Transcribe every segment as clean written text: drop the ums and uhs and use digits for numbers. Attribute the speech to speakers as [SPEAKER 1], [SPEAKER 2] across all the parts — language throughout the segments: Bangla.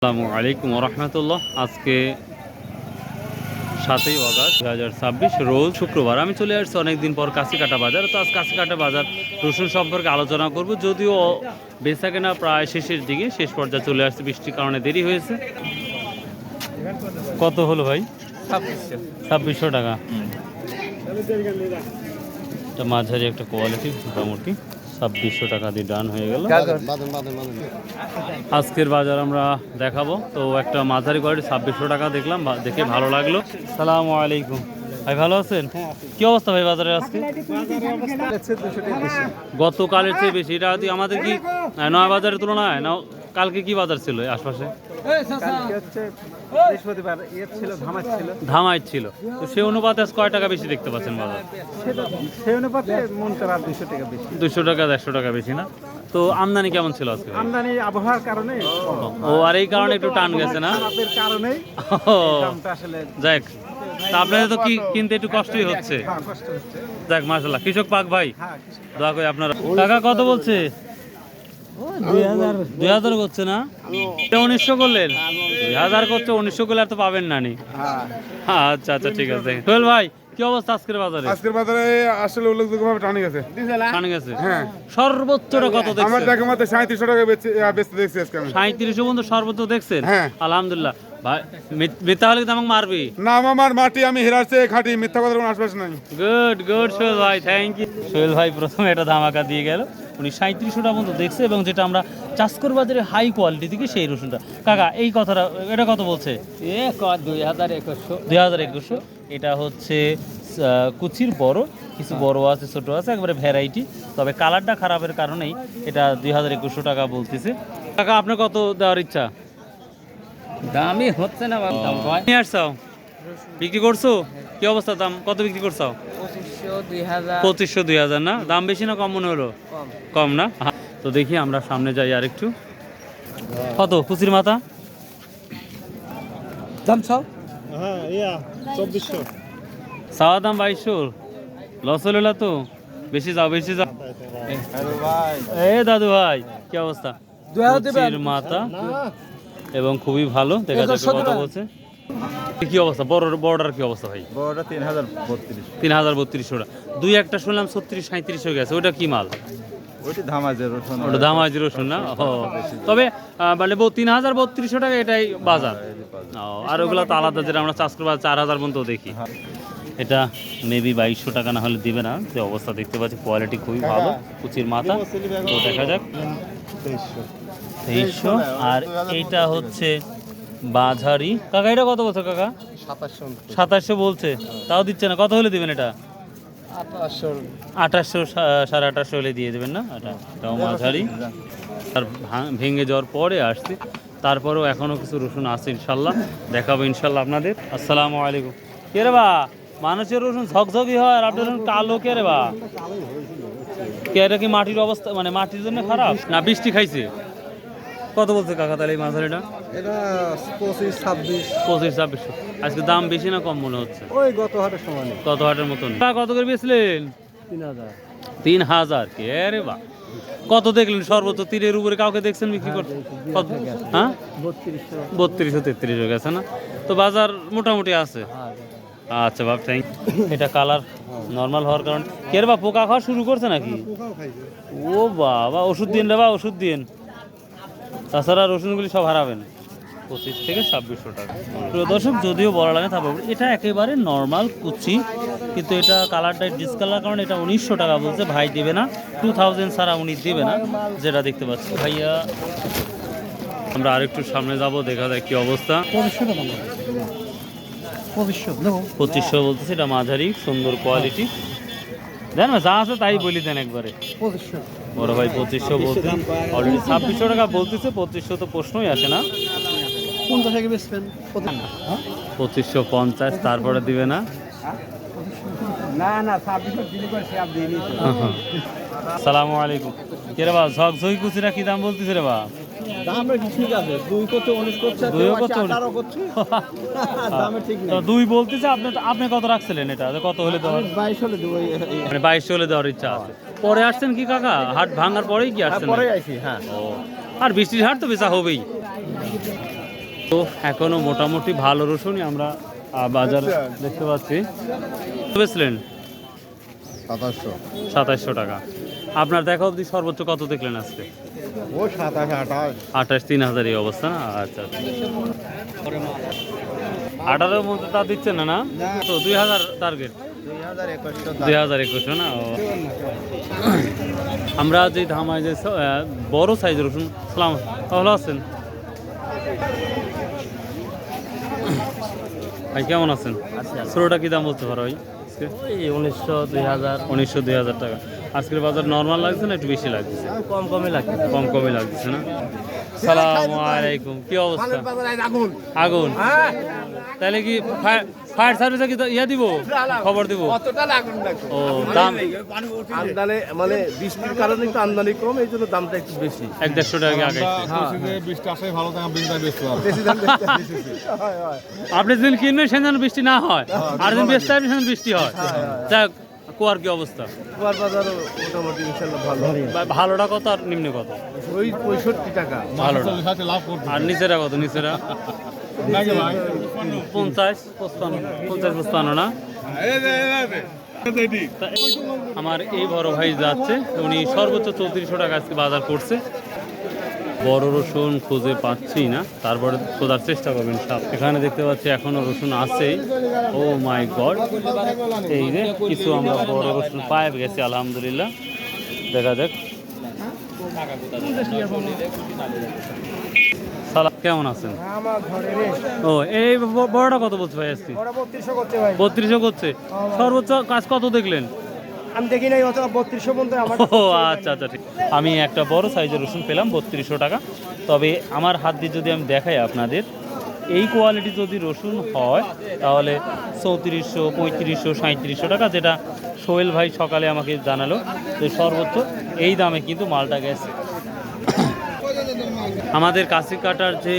[SPEAKER 1] আসসালামু আলাইকুম রহমতুল্লাহ। আজকে 7ই আগস্ট 2026 রোজ শুক্রবার। আমি চলে আসছি অনেকদিন পর কাশিকাটা বাজার। তো আজ কাশিকাটা বাজার রসুন সম্পর্কে আলোচনা করব, যদিও বেচাকেনা প্রায় শেষের দিকে, শেষ পর্যায়ে চলে আসছে, বৃষ্টির কারণে দেরি হয়েছে। কত হলো ভাই? 2600 টাকা। এটা মাঝারি একটা কোয়ালিটি, মোটামুটি 2600 টাকা দিয়ে ডান হয়ে গেল। আজকের বাজার আমরা দেখাবো। তো একটা মাঝারি কোয়ালিটি 2600 টাকা দেখলাম, দেখে ভালো লাগলো। সালামু আলাইকুম ভাই, ভালো আছেন? কি অবস্থা ভাই বাজারে আজকে? গতকালের চেয়ে বেশি। এটা আমাদের কি নয়া বাজারের তুলনায় না? কালকে কি বাজার ছিল আশপাশে? ধামাইট ছিল। তো সেই অনুপাতে আজ কয় টাকা বেশি দেখতে পাচ্ছেন বাজার?
[SPEAKER 2] সেই অনুপাতে মন করা 200 টাকা বেশি।
[SPEAKER 1] 200 টাকা 150 টাকা বেশি না? তো আমদানি কেমন ছিল আজকে?
[SPEAKER 2] আমদানি আবহাওয়ার কারণে
[SPEAKER 1] ও, আর এই কারণে একটু টান গেছে না?
[SPEAKER 2] খারাপের কারণে দামটা আসলে
[SPEAKER 1] যাক, তা আপনাদের তো কি কিনতে একটু কষ্টই হচ্ছে।
[SPEAKER 2] কষ্ট হচ্ছে।
[SPEAKER 1] যাক মাশাআল্লাহ, কৃষক পাক ভাই,
[SPEAKER 2] হ্যাঁ,
[SPEAKER 1] দোয়া করি আপনারা। টাকা কত বলছে? 2000 করছে না? এটা 1900 করলেন? 2000 করছে, 1900 করলে আর তো পাবেন না নি। আচ্ছা আচ্ছা, ঠিক আছে। সোহেল ভাই, কি অবস্থা আজকের বাজারে?
[SPEAKER 3] আজকের বাজারে আসলে উল্লেখযোগ্যভাবে টানে গেছে।
[SPEAKER 1] টান গেছে?
[SPEAKER 3] হ্যাঁ,
[SPEAKER 1] সর্বোচ্চটা কত
[SPEAKER 3] আমার
[SPEAKER 1] দেখছেন?
[SPEAKER 3] দেখা মতে 3700 টাকা বেচতে দেখছি আজকে আমি।
[SPEAKER 1] 3700 পর্যন্ত সর্বোচ্চ দেখছেন?
[SPEAKER 3] হ্যাঁ।
[SPEAKER 1] আলহামদুলিল্লাহ ভাই। মিথ্যা হলে তো আমাকে মারবি।
[SPEAKER 3] না, আমার মাটি আমি হেরার চেয়ে খাঁটি, মিথ্যা কথার কোনো আশপাশ নাই।
[SPEAKER 1] গুড গুড সোহেল ভাই, থ্যাংক ইউ। সোহেল ভাই প্রথমে এটা ধামাকা দিয়ে গেল। উনি 3700 টাকা পর্যন্ত দেখছে, এবং যেটা আমরা চাষকর বাজারে হাই কোয়ালিটি থেকে সেই রসুনটা। কাকা, এই কথাটা এটা কত বলছে? 2100। এটা হচ্ছে কুচির বড়, কিছু বড় আছে, ছোট আছে, একবারে ভ্যারাইটি। তবে কালারটা খারাপের কারণেই এটা 2100 টাকা বলতেছে। কাকা, আপনার কত দেওয়ার ইচ্ছা?
[SPEAKER 2] দামই হচ্ছে না, দাম কয়।
[SPEAKER 1] নিয়ে আসছাও, বিক্রি করছো? কি অবস্থা, দাম কত বিক্রি করছো? 2500 2000 না? দাম বেশি না কম মনে হলো? কম না? তো দেখি আমরা সামনে যাই আর একটু। কত কুচির মাথা
[SPEAKER 2] দাম চাও?
[SPEAKER 3] 2400।
[SPEAKER 1] চাওয়া দাম 2200। লস হলো না তো? বেশি যাও, বেশি যাও। এ দাদু ভাই, কি অবস্থা? কুচির মাথা এবং খুবই ভালো, দেখা যাক কথা বলছে। কি অবস্থা বড়টার কি অবস্থা ভাই?
[SPEAKER 3] বড়টা 3032।
[SPEAKER 1] 3032 টাকা। দুই একটা শুনলাম 36-37 হয়ে গেছে, ওটা কি মাল?
[SPEAKER 3] ওইটি ধামাজের রসুন।
[SPEAKER 1] ওটা দামাজি রসুন না? ও, তবে মানে 3032 টাকা এটাই বাজার। আর ওগুলো তো আলাদা, যেটা আমরা চাষ করবো 4000 পর্যন্ত দেখি। এটা মেবি 2200 টাকা না হলে দিবে না। যে অবস্থা দেখতে পাচ্ছি, কোয়ালিটি খুবই ভালো, কুচির মাথা। তো দেখা যাক। 2300। আর এইটা হচ্ছে বাঝারি। কাকা, এটা কত বলছো কাকা? 2700 বলছে, তাও দিচ্ছে না। কত হলে দিবেন এটা? 2800 2800 হলে দিয়ে দেবেন না? এটাও মাঝারি। আর ভেঙে যাওয়ার পরে আসছে, তারপরেও এখনো কিছু রসুন আছে, ইনশাল্লাহ দেখাবো ইনশাল্লাহ আপনাদের। আসসালামু আলাইকুম। কে রে বা, মানুষের রসুন ঝকঝকি হয় আর আপনার রসুন কালো কে রে বা? কে, এটা কি মাটির অবস্থা, মানে মাটির জন্য খারাপ না বৃষ্টি খাইছে? কত বলছে কাকা তাহলে এই মাঝারিটা?
[SPEAKER 2] এটা 25-26।
[SPEAKER 1] 2500-2600। আজকে দাম বেশি না কম মনে হচ্ছে?
[SPEAKER 2] ওই গত হাটের সময়
[SPEAKER 1] কত হাটের মতন। কত করে বেচলেন?
[SPEAKER 2] 3000।
[SPEAKER 1] 3000। কে রে বা, কত দেখলেন সর্বোচ্চ? 3-এর উপরে কাউকে দেখছেন বিক্রি করতে? কত? হ্যাঁ, 3200-3300 হয়ে গেছে না? তো বাজার মোটামুটি আছে। আচ্ছা বাপ, থ্যাংক। এটা কালার নর্মাল হওয়ার কারণে কে রে বা, পোকা খাওয়া শুরু করছে নাকি? ও বাবা, ওষুধ দিন রে বা, ওষুধ দিন, তাছাড়া রসুনগুলি সব হারাবেন। 2500-2600 টাকা। প্রিয় দর্শক, যদিও বলা লাগে তারপর এটা একেবারে নর্মাল কুচি, কিন্তু এটা কালারটা ডিসকালার কারণে এটা 1900 টাকা বলছে। ভাই দেবে না, 2000 ছাড়া উনি দেবে না, যেটা দেখতে পাচ্ছি। ভাইয়া, আমরা আরেকটু সামনে যাব, দেখা যায় কি অবস্থা। 2500 বলতেছে। এটা মাঝারি সুন্দর কোয়ালিটি। দেন না, যা আছে তাই বলি দেন একবারে। বড় ভাই 2500 বলতে, অলরেডি 2600 টাকা বলতেছে। 2500 তো প্রশ্নই আসে না। 2550, তারপরে দিবে না? আসসালামু আলাইকুম। কে রে বা, ঝকঝকি কুচিরা কি দাম বলতেছে রে বা?
[SPEAKER 2] ঠিক আছে, 2 করছে 19 করছে,
[SPEAKER 1] 2 করছে
[SPEAKER 2] 18 করছে। দামে ঠিক নেই।
[SPEAKER 1] 2 বলতেছে। আপনি কত রাখছিলেন এটা? কত হলে দেওয়ার?
[SPEAKER 2] 22 হলে দেবো।
[SPEAKER 1] মানে 2200 হলে দেওয়ার ইচ্ছা আছে। পরে আসছেন কি কাকা? হাট ভাঙার পরেই কি আসছেন?
[SPEAKER 2] পরে আইছি। হ্যাঁ।
[SPEAKER 1] ও, আর বৃষ্টির হাট তো বেচা হবেই। তো এখনো মোটামুটি ভালো রসুনই আমরা বাজার দেখতে পাচ্ছি। বেচলেন 2700 টাকা। আপনার দেখা অবধি সর্বোচ্চ কত দেখলেন আজকে?
[SPEAKER 3] ও 27
[SPEAKER 1] 28 3000 এই অবস্থা না? আচ্ছা আচ্ছা। 18 মধ্যে তা দিচ্ছেন না? না তো 2000 টার্গেট, 2021 না? ও। আমরা যে ধামায় যে বড় সাইজের রসুন, সালাম ভালো আছেন ভাই? কেমন আছেন? ছোটটা কি দাম বলতে পারো ভাই?
[SPEAKER 2] 1900 2000
[SPEAKER 1] 1900 2000 টাকা। আজকের বাজার নর্মাল লাগছে না একটু বেশি লাগছে?
[SPEAKER 2] কমই লাগছে।
[SPEAKER 1] কমই লাগছে না? সালামু আলাইকুম, কি অবস্থা? আগুন? তাহলে কি ফায়ার সার্ভিসে কি ইয়া দিব, খবর দিব? ও দাম
[SPEAKER 4] আমদানি মানে বৃষ্টির কারণে একটু আমদানি কম, এই জন্য দামটা একটু বেশি।
[SPEAKER 1] 150 টাকা আগে।
[SPEAKER 3] বৃষ্টি আসে ভালো টাকা বৃষ্টি বেশি
[SPEAKER 4] বেশি দাম বেশি।
[SPEAKER 1] আপনি যেদিন কিনবেন সেদিন বৃষ্টি না হয়, আর যেদিন বেচতে আসবেন সেদিন বৃষ্টি হয়। যাক, কুয়ার কি অবস্থা?
[SPEAKER 4] কুয়ার বাজারও মোটামুটি ইনশাল্লাহ ভালো।
[SPEAKER 1] ভালোটা কত আর নিম্ন কত?
[SPEAKER 4] ওই 65 টাকা।
[SPEAKER 1] ভালোটা।
[SPEAKER 3] লাভ করতে
[SPEAKER 1] আর নিচেরা কত? নিচেরা 50 55 না? আমার এই বড় ভাই যাচ্ছে, উনি সর্বোচ্চ 3400 টাকা আজকে বাজার করছে। বড় রসুন খুঁজে পাচ্ছি না, তারপরে খোঁজার চেষ্টা করবেন সব। এখানে দেখতে পাচ্ছি এখনো রসুন আছেই। ও মাই গড, এই যে কিছু আমরা বড় রসুন পাই গেছি আলহামদুলিল্লাহ। দেখা যাক। সালাম, কেমন আছেন? ও এই বড়টা কত বলছে ভাই আজকে? 3200 করছে। সর্বোচ্চ কাজ কত দেখলেন?
[SPEAKER 4] আমি দেখি নাই, 3200 পর্যন্ত আমার।
[SPEAKER 1] ও আচ্ছা আচ্ছা, ঠিক। আমি একটা বড় সাইজের রসুন পেলাম 3200 টাকা। তবে আমার হাত দিয়ে যদি আমি দেখাই আপনাদের, এই কোয়ালিটি যদি রসুন হয় তাহলে 3400 3500 3700 টাকা, যেটা সোহেল ভাই সকালে আমাকে জানালো। তো সর্বোচ্চ এই দামে কিন্তু মালটা গেছে। আমাদের কাশি কাটার যে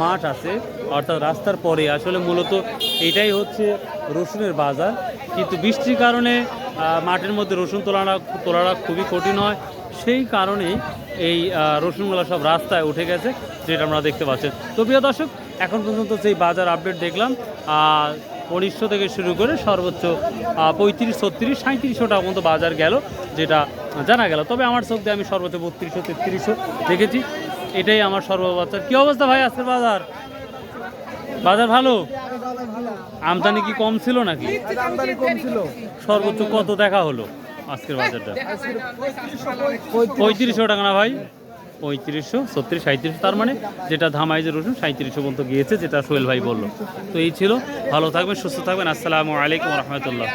[SPEAKER 1] মাঠ আছে, অর্থাৎ রাস্তার পরে, আসলে মূলত এটাই হচ্ছে রসুনের বাজার। কিন্তু বৃষ্টির কারণে মাঠের মধ্যে রসুন তোলাটা খুবই কঠিন হয়। সেই কারণেই এই রসুনগুলো সব রাস্তায় উঠে গেছে, যেটা আমরা দেখতে পাচ্ছি। তো প্রিয় দর্শক, এখন পর্যন্ত যেই বাজার আপডেট দেখলাম, 1900 থেকে শুরু করে সর্বোচ্চ 35 36 3700 টাকা পর্যন্ত বাজার গেল, যেটা জানা গেল। তবে আমার চোখ দিয়ে আমি সর্বোচ্চ 3200 3300 দেখেছি। এটাই আমার সর্ববাজার। কি অবস্থা ভাই আজকের বাজার? বাজার ভালো? আমদানি কি কম ছিল নাকি?
[SPEAKER 4] আমদানি কম ছিল।
[SPEAKER 1] সর্বোচ্চ কত দেখা হলো আজকের বাজারটা? 3500 টাকা না ভাই? 3500 36 3700, তার মানে যেটা ধামাই যে রসুন 3700 পর্যন্ত গিয়েছে, যেটা সোহেল ভাই বললো। তো এই ছিল। ভালো থাকবেন, সুস্থ থাকবেন। আসসালামু আলাইকুম রহমতুল্লাহ।